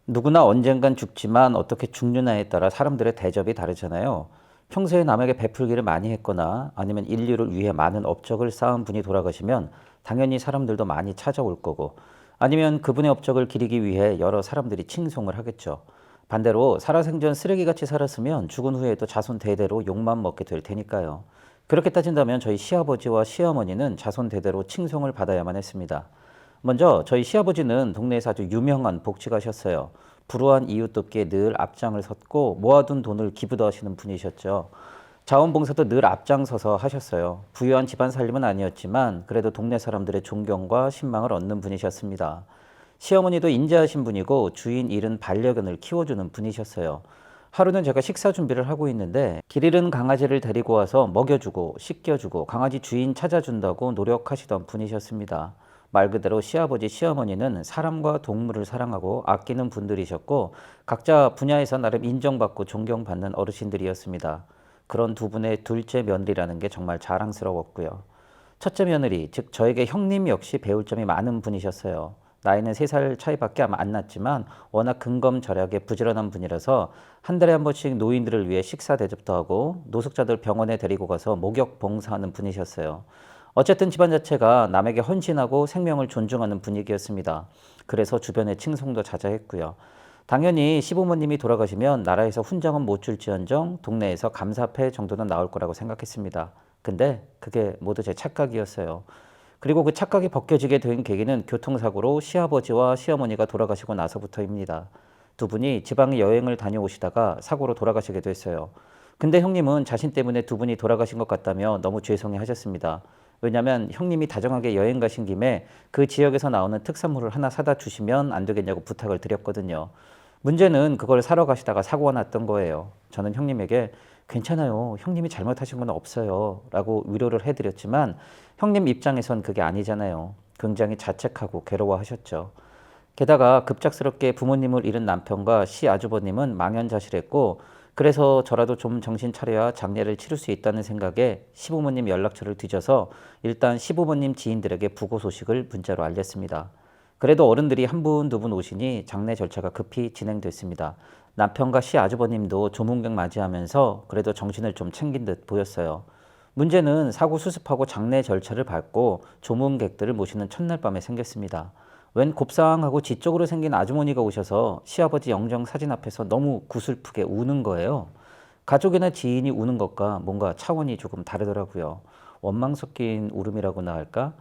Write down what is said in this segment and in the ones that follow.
누구나 언젠간 죽지만 어떻게 죽느냐에 따라 사람들의 대접이 다르잖아요. 평소에 남에게 베풀기를 많이 했거나 아니면 인류를 위해 많은 업적을 쌓은 분이 돌아가시면 당연히 사람들도 많이 찾아올 거고, 아니면 그분의 업적을 기리기 위해 여러 사람들이 칭송을 하겠죠. 반대로 살아생전 쓰레기같이 살았으면 죽은 후에도 자손 대대로 욕만 먹게 될 테니까요. 그렇게 따진다면 저희 시아버지와 시어머니는 자손 대대로 칭송을 받아야만 했습니다. 먼저 저희 시아버지는 동네에서 아주 유명한 복지가셨어요. 불우한 이웃 돕기에 늘 앞장을 섰고 모아둔 돈을 기부도 하시는 분이셨죠. 자원봉사도 늘 앞장서서 하셨어요. 부유한 집안 살림은 아니었지만 그래도 동네 사람들의 존경과 신망을 얻는 분이셨습니다. 시어머니도 인자하신 분이고 주인 잃은 반려견을 키워주는 분이셨어요. 하루는 제가 식사 준비를 하고 있는데 길 잃은 강아지를 데리고 와서 먹여주고 씻겨주고 강아지 주인 찾아준다고 노력하시던 분이셨습니다. 말 그대로 시아버지, 시어머니는 사람과 동물을 사랑하고 아끼는 분들이셨고 각자 분야에서 나름 인정받고 존경받는 어르신들이었습니다. 그런 두 분의 둘째 며느리라는 게 정말 자랑스러웠고요. 첫째 며느리, 즉 저에게 형님 역시 배울 점이 많은 분이셨어요. 나이는 3살 차이밖에 아마 안 났지만 워낙 근검절약에 부지런한 분이라서 한 달에 한 번씩 노인들을 위해 식사 대접도 하고 노숙자들 병원에 데리고 가서 목욕 봉사하는 분이셨어요. 어쨌든 집안 자체가 남에게 헌신하고 생명을 존중하는 분위기였습니다. 그래서 주변에 칭송도 자자했고요. 당연히 시부모님이 돌아가시면 나라에서 훈장은 못 줄지언정 동네에서 감사패 정도는 나올 거라고 생각했습니다. 근데 그게 모두 제 착각이었어요. 그리고 그 착각이 벗겨지게 된 계기는 교통사고로 시아버지와 시어머니가 돌아가시고 나서부터입니다. 두 분이 지방에 여행을 다녀오시다가 사고로 돌아가시게 됐어요. 근데 형님은 자신 때문에 두 분이 돌아가신 것 같다며 너무 죄송해 하셨습니다. 왜냐면 형님이 다정하게 여행 가신 김에 그 지역에서 나오는 특산물을 하나 사다 주시면 안 되겠냐고 부탁을 드렸거든요. 문제는 그걸 사러 가시다가 사고가 났던 거예요. 저는 형님에게 괜찮아요. 형님이 잘못하신 건 없어요. 라고 위로를 해드렸지만 형님 입장에선 그게 아니잖아요. 굉장히 자책하고 괴로워하셨죠. 게다가 급작스럽게 부모님을 잃은 남편과 시아주버님은 망연자실했고 그래서 저라도 좀 정신 차려야 장례를 치를 수 있다는 생각에 시부모님 연락처를 뒤져서 일단 시부모님 지인들에게 부고 소식을 문자로 알렸습니다. 그래도 어른들이 한 분, 두 분 오시니 장례 절차가 급히 진행됐습니다. 남편과 시아주버님도 조문객 맞이하면서 그래도 정신을 좀 챙긴 듯 보였어요. 문제는 사고 수습하고 장례 절차를 밟고 조문객들을 모시는 첫날 밤에 생겼습니다. 웬 곱상하고 지적으로 생긴 아주머니가 오셔서 시아버지 영정 사진 앞에서 너무 구슬프게 우는 거예요. 가족이나 지인이 우는 것과 뭔가 차원이 조금 다르더라고요. 원망 섞인 울음이라고나 할까?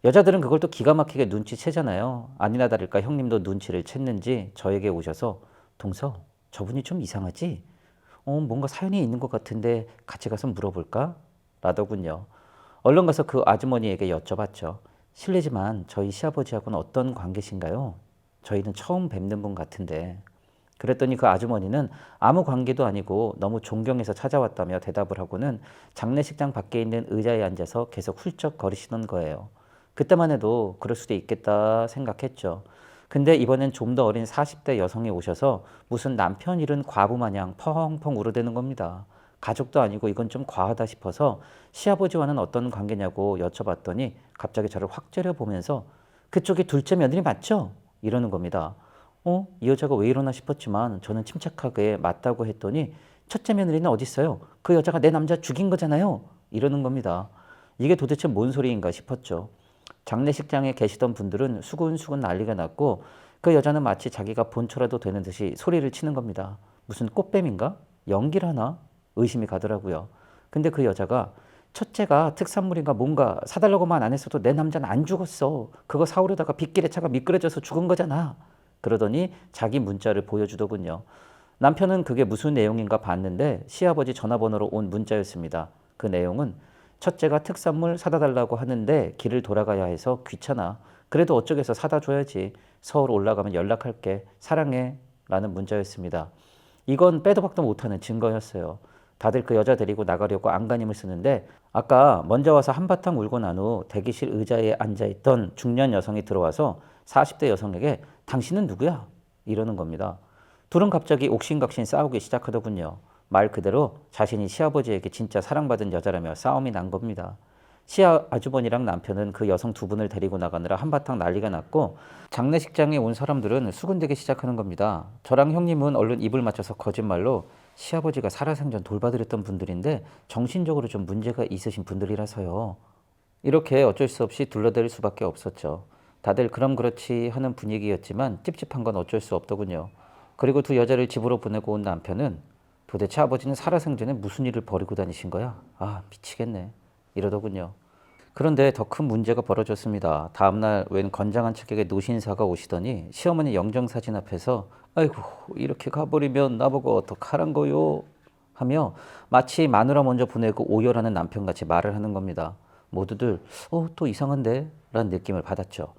여자들은 그걸 또 기가 막히게 눈치채잖아요. 아니나 다를까 형님도 눈치를 챘는지 저에게 오셔서 동서, 저분이 좀 이상하지? 뭔가 사연이 있는 것 같은데 같이 가서 물어볼까? 라더군요. 얼른 가서 그 아주머니에게 여쭤봤죠. 실례지만 저희 시아버지하고는 어떤 관계신가요? 저희는 처음 뵙는 분 같은데. 그랬더니 그 아주머니는 아무 관계도 아니고 너무 존경해서 찾아왔다며 대답을 하고는 장례식장 밖에 있는 의자에 앉아서 계속 훌쩍 거리시는 거예요. 그때만 해도 그럴 수도 있겠다 생각했죠. 근데 이번엔 좀 더 어린 40대 여성이 오셔서 무슨 남편 잃은 과부 마냥 펑펑 울어대는 겁니다. 가족도 아니고 이건 좀 과하다 싶어서 시아버지와는 어떤 관계냐고 여쭤봤더니 갑자기 저를 확 째려보면서 그쪽이 둘째 며느리 맞죠? 이러는 겁니다. 이 여자가 왜 이러나 싶었지만 저는 침착하게 맞다고 했더니 첫째 며느리는 어디 있어요? 그 여자가 내 남자 죽인 거잖아요. 이러는 겁니다. 이게 도대체 뭔 소리인가 싶었죠. 장례식장에 계시던 분들은 수군수군 난리가 났고 그 여자는 마치 자기가 본초라도 되는 듯이 소리를 치는 겁니다. 무슨 꽃뱀인가? 연기를 하나? 의심이 가더라고요. 근데 그 여자가 첫째가 특산물인가 뭔가 사달라고만 안 했어도 내 남자는 안 죽었어. 그거 사오려다가 빗길에 차가 미끄러져서 죽은 거잖아. 그러더니 자기 문자를 보여주더군요. 남편은 그게 무슨 내용인가 봤는데 시아버지 전화번호로 온 문자였습니다. 그 내용은 첫째가 특산물 사다 달라고 하는데 길을 돌아가야 해서 귀찮아. 그래도 어쩌겠어 사다 줘야지. 서울 올라가면 연락할게. 사랑해. 라는 문자였습니다. 이건 빼도 박도 못하는 증거였어요. 다들 그 여자 데리고 나가려고 안간힘을 쓰는데 아까 먼저 와서 한바탕 울고 난 후 대기실 의자에 앉아있던 중년 여성이 들어와서 40대 여성에게 당신은 누구야? 이러는 겁니다. 둘은 갑자기 옥신각신 싸우기 시작하더군요. 말 그대로 자신이 시아버지에게 진짜 사랑받은 여자라며 싸움이 난 겁니다. 시아주머니랑 남편은 그 여성 두 분을 데리고 나가느라 한바탕 난리가 났고 장례식장에 온 사람들은 수군대기 시작하는 겁니다. 저랑 형님은 얼른 입을 맞춰서 거짓말로 시아버지가 살아생전 돌봐드렸던 분들인데 정신적으로 좀 문제가 있으신 분들이라서요. 이렇게 어쩔 수 없이 둘러댈 수밖에 없었죠. 다들 그럼 그렇지 하는 분위기였지만 찝찝한 건 어쩔 수 없더군요. 그리고 두 여자를 집으로 보내고 온 남편은 도대체 아버지는 살아생전에 무슨 일을 벌이고 다니신 거야? 아, 미치겠네. 이러더군요. 그런데 더 큰 문제가 벌어졌습니다. 다음날 웬 건장한 척에게 노신사가 오시더니 시어머니 영정사진 앞에서 아이고 이렇게 가버리면 나보고 어떡하란 거요? 하며 마치 마누라 먼저 보내고 오열하는 남편같이 말을 하는 겁니다. 모두들 또 이상한데? 라는 느낌을 받았죠.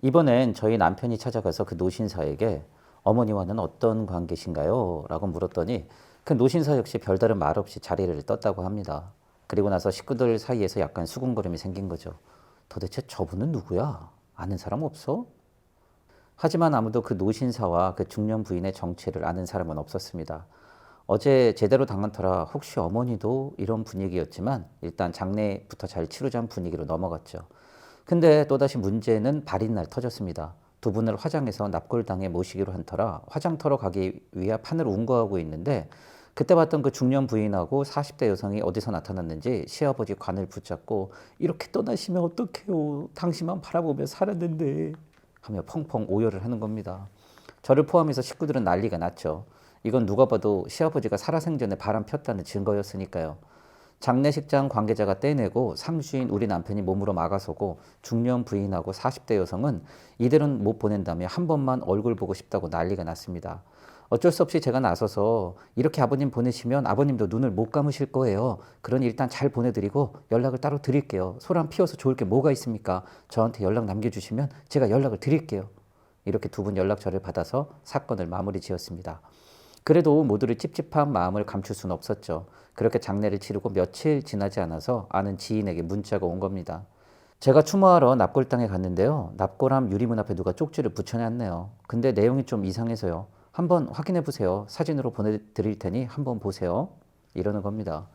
이번엔 저희 남편이 찾아가서 그 노신사에게 어머니와는 어떤 관계신가요? 라고 물었더니 그 노신사 역시 별다른 말 없이 자리를 떴다고 합니다. 그리고 나서 식구들 사이에서 약간 수군거림이 생긴 거죠. 도대체 저분은 누구야? 아는 사람 없어? 하지만 아무도 그 노신사와 그 중년 부인의 정체를 아는 사람은 없었습니다. 어제 제대로 당한 터라 혹시 어머니도 이런 분위기였지만 일단 장례부터 잘 치르자는 분위기로 넘어갔죠. 근데 또다시 문제는 발인날 터졌습니다. 두 분을 화장해서 납골당에 모시기로 한 터라 화장터로 가기 위해 판을 운거하고 있는데 그때 봤던 그 중년 부인하고 40대 여성이 어디서 나타났는지 시아버지 관을 붙잡고 이렇게 떠나시면 어떡해요. 당신만 바라보며 살았는데 하며 펑펑 오열을 하는 겁니다. 저를 포함해서 식구들은 난리가 났죠. 이건 누가 봐도 시아버지가 살아생전에 바람 폈다는 증거였으니까요. 장례식장 관계자가 떼내고 상주인 우리 남편이 몸으로 막아서고 중년 부인하고 40대 여성은 이대로는 못 보낸다며 한 번만 얼굴 보고 싶다고 난리가 났습니다. 어쩔 수 없이 제가 나서서 이렇게 아버님 보내시면 아버님도 눈을 못 감으실 거예요. 그러니 일단 잘 보내드리고 연락을 따로 드릴게요. 소란 피워서 좋을 게 뭐가 있습니까? 저한테 연락 남겨주시면 제가 연락을 드릴게요. 이렇게 두 분 연락처를 받아서 사건을 마무리 지었습니다. 그래도 모두를 찝찝한 마음을 감출 수는 없었죠. 그렇게 장례를 치르고 며칠 지나지 않아서 아는 지인에게 문자가 온 겁니다. 제가 추모하러 납골당에 갔는데요. 납골함 유리문 앞에 누가 쪽지를 붙여놨네요. 근데 내용이 좀 이상해서요. 한번 확인해 보세요. 사진으로 보내드릴 테니 한번 보세요. 이러는 겁니다.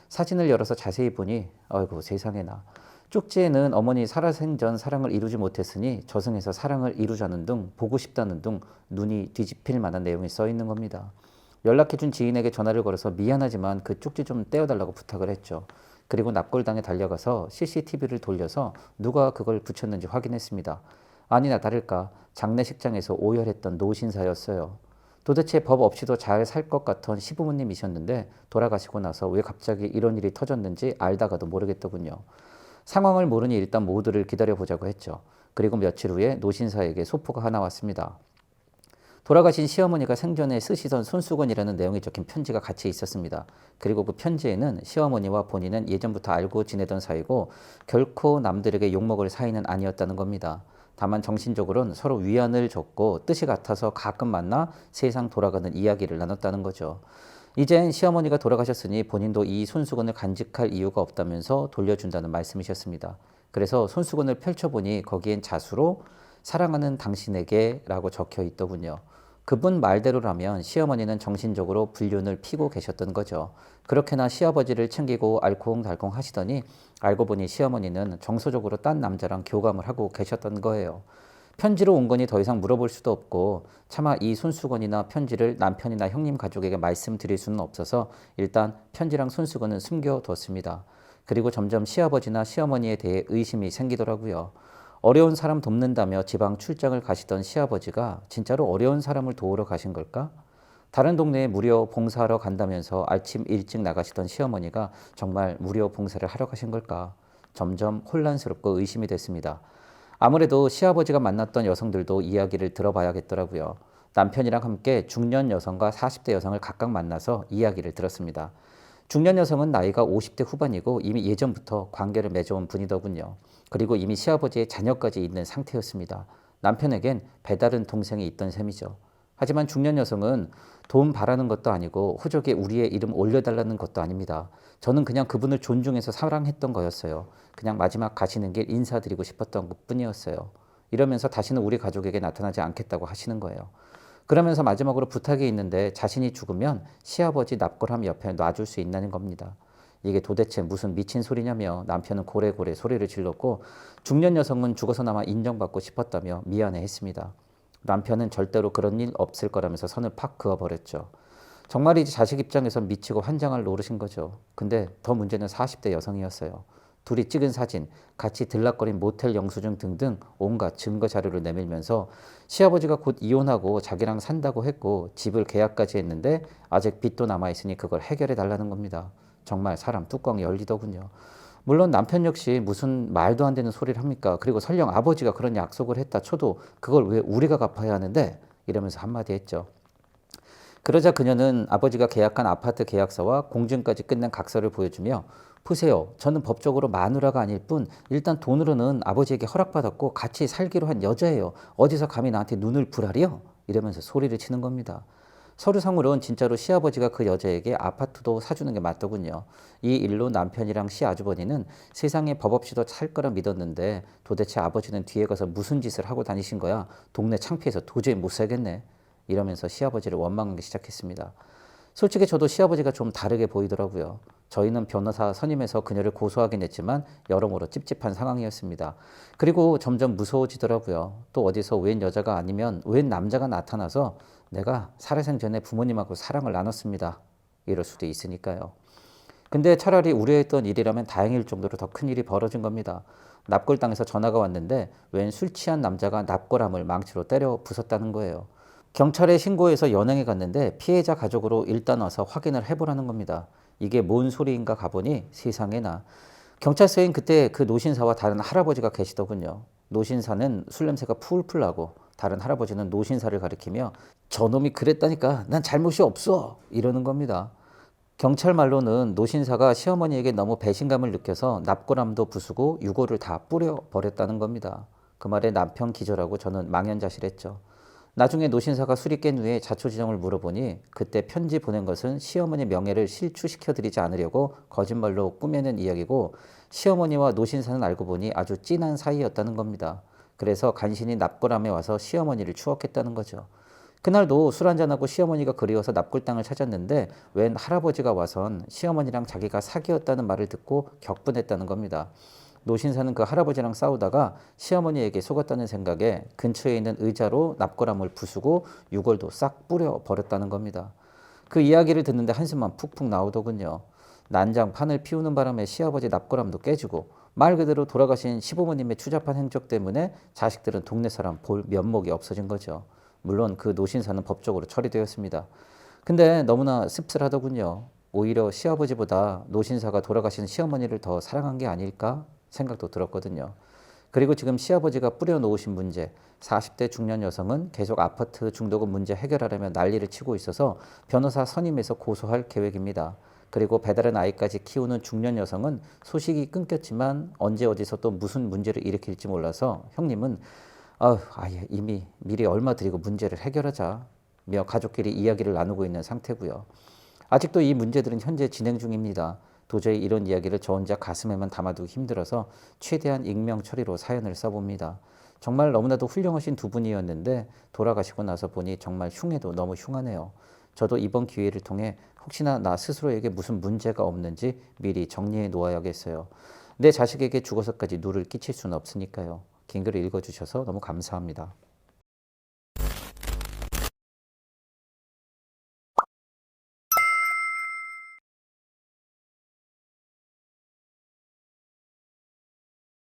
사진을 열어서 자세히 보니 아이고 세상에나. 쪽지에는 어머니 살아생전 사랑을 이루지 못했으니 저승에서 사랑을 이루자는 등 보고 싶다는 등 눈이 뒤집힐 만한 내용이 써 있는 겁니다. 연락해준 지인에게 전화를 걸어서 미안하지만 그 쪽지 좀 떼어달라고 부탁을 했죠. 그리고 납골당에 달려가서 CCTV를 돌려서 누가 그걸 붙였는지 확인했습니다. 아니나 다를까 장례식장에서 오열했던 노신사였어요. 도대체 법 없이도 잘 살 것 같던 시부모님이셨는데 돌아가시고 나서 왜 갑자기 이런 일이 터졌는지 알다가도 모르겠더군요. 상황을 모르니 일단 모두를 기다려보자고 했죠. 그리고 며칠 후에 노신사에게 소포가 하나 왔습니다. 돌아가신 시어머니가 생전에 쓰시던 손수건이라는 내용이 적힌 편지가 같이 있었습니다. 그리고 그 편지에는 시어머니와 본인은 예전부터 알고 지내던 사이고 결코 남들에게 욕먹을 사이는 아니었다는 겁니다. 다만 정신적으로는 서로 위안을 줬고 뜻이 같아서 가끔 만나 세상 돌아가는 이야기를 나눴다는 거죠. 이젠 시어머니가 돌아가셨으니 본인도 이 손수건을 간직할 이유가 없다면서 돌려준다는 말씀이셨습니다. 그래서 손수건을 펼쳐보니 거기엔 자수로 사랑하는 당신에게 라고 적혀 있더군요. 그분 말대로라면 시어머니는 정신적으로 불륜을 피고 계셨던 거죠. 그렇게나 시아버지를 챙기고 알콩달콩 하시더니 알고 보니 시어머니는 정서적으로 딴 남자랑 교감을 하고 계셨던 거예요. 편지로 온 거니 더 이상 물어볼 수도 없고 차마 이 손수건이나 편지를 남편이나 형님 가족에게 말씀드릴 수는 없어서 일단 편지랑 손수건은 숨겨뒀습니다. 그리고 점점 시아버지나 시어머니에 대해 의심이 생기더라고요. 어려운 사람 돕는다며 지방 출장을 가시던 시아버지가 진짜로 어려운 사람을 도우러 가신 걸까? 다른 동네에 무료 봉사하러 간다면서 아침 일찍 나가시던 시어머니가 정말 무료 봉사를 하러 가신 걸까? 점점 혼란스럽고 의심이 됐습니다. 아무래도 시아버지가 만났던 여성들도 이야기를 들어봐야겠더라고요. 남편이랑 함께 중년 여성과 40대 여성을 각각 만나서 이야기를 들었습니다. 중년 여성은 나이가 50대 후반이고 이미 예전부터 관계를 맺어온 분이더군요. 그리고 이미 시아버지의 자녀까지 있는 상태였습니다. 남편에겐 배다른 동생이 있던 셈이죠. 하지만 중년 여성은 돈 바라는 것도 아니고 호적에 우리의 이름 올려달라는 것도 아닙니다. 저는 그냥 그분을 존중해서 사랑했던 거였어요. 그냥 마지막 가시는 길 인사드리고 싶었던 것뿐이었어요. 이러면서 다시는 우리 가족에게 나타나지 않겠다고 하시는 거예요. 그러면서 마지막으로 부탁이 있는데 자신이 죽으면 시아버지 납골함 옆에 놔줄 수 있다는 겁니다. 이게 도대체 무슨 미친 소리냐며 남편은 고래고래 소리를 질렀고 중년 여성은 죽어서나마 인정받고 싶었다며 미안해했습니다. 남편은 절대로 그런 일 없을 거라면서 선을 팍 그어버렸죠. 정말이지 자식 입장에서 미치고 환장할 노릇인 거죠. 근데 더 문제는 40대 여성이었어요. 둘이 찍은 사진, 같이 들락거린 모텔 영수증 등등 온갖 증거 자료를 내밀면서 시아버지가 곧 이혼하고 자기랑 산다고 했고 집을 계약까지 했는데 아직 빚도 남아있으니 그걸 해결해 달라는 겁니다. 정말 사람 뚜껑이 열리더군요. 물론 남편 역시 무슨 말도 안 되는 소리를 합니까? 그리고 설령 아버지가 그런 약속을 했다 쳐도 그걸 왜 우리가 갚아야 하는데? 이러면서 한마디 했죠. 그러자 그녀는 아버지가 계약한 아파트 계약서와 공증까지 끝낸 각서를 보여주며 보세요. 저는 법적으로 마누라가 아닐 뿐 일단 돈으로는 아버지에게 허락받았고 같이 살기로 한 여자예요. 어디서 감히 나한테 눈을 부라리요? 이러면서 소리를 치는 겁니다. 서류상으로는 진짜로 시아버지가 그 여자에게 아파트도 사주는 게 맞더군요. 이 일로 남편이랑 시아주버니는 세상에 법 없이도 살 거라 믿었는데 도대체 아버지는 뒤에 가서 무슨 짓을 하고 다니신 거야? 동네 창피해서 도저히 못 살겠네. 이러면서 시아버지를 원망하기 시작했습니다. 솔직히 저도 시아버지가 좀 다르게 보이더라고요. 저희는 변호사 선임해서 그녀를 고소하긴 했지만 여러모로 찝찝한 상황이었습니다. 그리고 점점 무서워지더라고요. 또 어디서 웬 여자가 아니면 웬 남자가 나타나서 내가 살아생 전에 부모님하고 사랑을 나눴습니다. 이럴 수도 있으니까요. 근데 차라리 우려했던 일이라면 다행일 정도로 더 큰 일이 벌어진 겁니다. 납골당에서 전화가 왔는데 웬 술 취한 남자가 납골함을 망치로 때려 부쉈다는 거예요. 경찰에 신고해서 연행에 갔는데 피해자 가족으로 일단 와서 확인을 해보라는 겁니다. 이게 뭔 소리인가 가보니 세상에나. 경찰서엔 그때 그 노신사와 다른 할아버지가 계시더군요. 노신사는 술 냄새가 풀풀 나고 다른 할아버지는 노신사를 가리키며 저놈이 그랬다니까 난 잘못이 없어 이러는 겁니다. 경찰 말로는 노신사가 시어머니에게 너무 배신감을 느껴서 납골함도 부수고 유골을 다 뿌려 버렸다는 겁니다. 그 말에 남편 기절하고 저는 망연자실했죠. 나중에 노신사가 술이 깬 후에 자초지종을 물어보니 그때 편지 보낸 것은 시어머니 명예를 실추시켜드리지 않으려고 거짓말로 꾸며낸 이야기고 시어머니와 노신사는 알고 보니 아주 찐한 사이였다는 겁니다. 그래서 간신히 납골함에 와서 시어머니를 추억했다는 거죠. 그날도 술 한잔하고 시어머니가 그리워서 납골당을 찾았는데 웬 할아버지가 와선 시어머니랑 자기가 사귀었다는 말을 듣고 격분했다는 겁니다. 노신사는 그 할아버지랑 싸우다가 시어머니에게 속았다는 생각에 근처에 있는 의자로 납골함을 부수고 유골도 싹 뿌려 버렸다는 겁니다. 그 이야기를 듣는데 한숨만 푹푹 나오더군요. 난장판을 피우는 바람에 시아버지 납골함도 깨지고 말 그대로 돌아가신 시부모님의 추잡한 행적 때문에 자식들은 동네 사람 볼 면목이 없어진 거죠. 물론 그 노신사는 법적으로 처리되었습니다. 근데 너무나 씁쓸하더군요. 오히려 시아버지보다 노신사가 돌아가신 시어머니를 더 사랑한 게 아닐까 생각도 들었거든요. 그리고 지금 시아버지가 뿌려놓으신 문제, 40대 중년 여성은 계속 아파트 중도금 문제 해결하려면 난리를 치고 있어서 변호사 선임해서 고소할 계획입니다. 그리고 배다른 아이까지 키우는 중년 여성은 소식이 끊겼지만 언제 어디서 또 무슨 문제를 일으킬지 몰라서 형님은 아예 이미 미리 얼마 드리고 문제를 해결하자며 가족끼리 이야기를 나누고 있는 상태고요. 아직도 이 문제들은 현재 진행 중입니다. 도저히 이런 이야기를 저 혼자 가슴에만 담아두기 힘들어서 최대한 익명 처리로 사연을 써봅니다. 정말 너무나도 훌륭하신 두 분이었는데 돌아가시고 나서 보니 정말 흉해도 너무 흉하네요. 저도 이번 기회를 통해 혹시나 나 스스로에게 무슨 문제가 없는지 미리 정리해 놓아야겠어요. 내 자식에게 죽어서까지 누를 끼칠 수는 없으니까요. 긴 글을 읽어주셔서 너무 감사합니다.